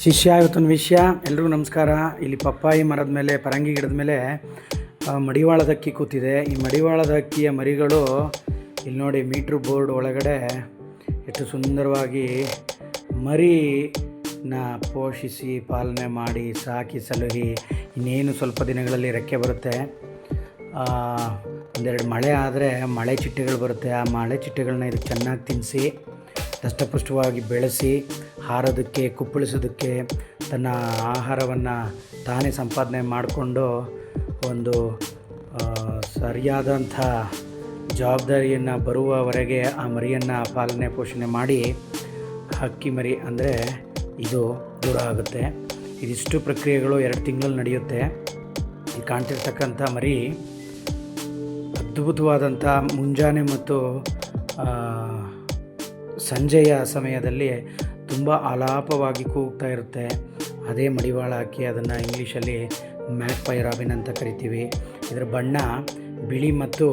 ಶಿಷ್ಯ ಇವತ್ತೊಂದು ವಿಷಯ. ಎಲ್ರಿಗೂ ನಮಸ್ಕಾರ. ಇಲ್ಲಿ ಪಪ್ಪಾಯಿ ಮರದ ಮೇಲೆ, ಪರಂಗಿ ಗಿಡದ ಮೇಲೆ ಮಡಿವಾಳದ ಹಕ್ಕಿ ಕೂತಿದೆ. ಈ ಮಡಿವಾಳದ ಹಕ್ಕಿಯ ಮರಿಗಳು ಇಲ್ಲಿ ನೋಡಿ, ಮೀಟ್ರ್ ಬೋರ್ಡ್ ಒಳಗಡೆ ಎಷ್ಟು ಸುಂದರವಾಗಿ ಮರಿನ ಪೋಷಿಸಿ ಪಾಲನೆ ಮಾಡಿ ಸಾಕಿ ಸಲಹಿ ಇನ್ನೇನು ಸ್ವಲ್ಪ ದಿನಗಳಲ್ಲಿ ರೆಕ್ಕೆ ಬರುತ್ತೆ. ಒಂದೆರಡು ಮಳೆ ಆದರೆ ಮಳೆ ಚಿಟ್ಟೆಗಳು ಬರುತ್ತೆ. ಆ ಮಳೆ ಚಿಟ್ಟೆಗಳನ್ನ ಇದಕ್ಕೆ ಚೆನ್ನಾಗಿ ತಿನ್ನಿಸಿ ದಷ್ಟಪುಷ್ಟವಾಗಿ ಬೆಳೆಸಿ ಹಾರೋದಕ್ಕೆ, ಕುಪ್ಪಳಿಸೋದಕ್ಕೆ, ತನ್ನ ಆಹಾರವನ್ನು ತಾನೇ ಸಂಪಾದನೆ ಮಾಡಿಕೊಂಡು ಒಂದು ಸರಿಯಾದಂಥ ಜವಾಬ್ದಾರಿಯನ್ನು ಬರುವವರೆಗೆ ಆ ಮರಿಯನ್ನು ಪಾಲನೆ ಪೋಷಣೆ ಮಾಡಿ ಹಕ್ಕಿ ಮರಿ ಅಂದರೆ ಇದು ದೂರ ಆಗುತ್ತೆ. ಇದಿಷ್ಟು ಪ್ರಕ್ರಿಯೆಗಳು 2 ತಿಂಗಳಲ್ಲಿ ನಡೆಯುತ್ತೆ. ಇಲ್ಲಿ ಕಾಣ್ತಿರ್ತಕ್ಕಂಥ ಮರಿ ಅದ್ಭುತವಾದಂಥ ಮುಂಜಾನೆ ಮತ್ತು ಸಂಜೆಯ ಸಮಯದಲ್ಲಿ ತುಂಬ ಆಲಾಪವಾಗಿ ಕೂಗ್ತಾ ಇರುತ್ತೆ. ಅದೇ ಮಡಿವಾಳ ಹಕ್ಕಿ. ಅದನ್ನು ಇಂಗ್ಲೀಷಲ್ಲಿ ಮ್ಯಾಗ್ಪೈ ರಾಬಿನ್ ಅಂತ ಕರಿತೀವಿ. ಇದರ ಬಣ್ಣ ಬಿಳಿ ಮತ್ತು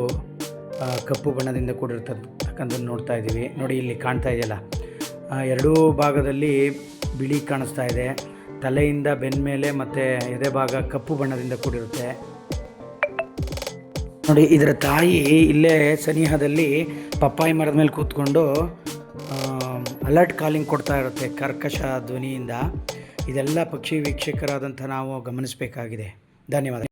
ಕಪ್ಪು ಬಣ್ಣದಿಂದ ಕೂಡಿರ್ತಕ್ಕಂಥದ್ದು ನೋಡ್ತಾ ಇದ್ದೀವಿ. ನೋಡಿ, ಇಲ್ಲಿ ಕಾಣ್ತಾ ಇದೆಯಲ್ಲ, ಎರಡೂ ಭಾಗದಲ್ಲಿ ಬಿಳಿ ಕಾಣಿಸ್ತಾ ಇದೆ. ತಲೆಯಿಂದ ಬೆನ್ನ ಮೇಲೆ ಮತ್ತು ಎದೆ ಭಾಗ ಕಪ್ಪು ಬಣ್ಣದಿಂದ ಕೂಡಿರುತ್ತೆ. ನೋಡಿ, ಇದರ ತಾಯಿ ಇಲ್ಲೇ ಸನಿಹದಲ್ಲಿ ಪಪ್ಪಾಯಿ ಮರದ ಮೇಲೆ ಕೂತ್ಕೊಂಡು ಅಲರ್ಟ್ ಕಾಲಿಂಗ್ ಕೊಡ್ತಾ ಇರುತ್ತೆ ಕರ್ಕಶ ಧ್ವನಿಯಿಂದ. ಇದೆಲ್ಲ ಪಕ್ಷಿ ವೀಕ್ಷಕರಾದಂಥ ನಾವು ಗಮನಿಸಬೇಕಾಗಿದೆ. ಧನ್ಯವಾದ.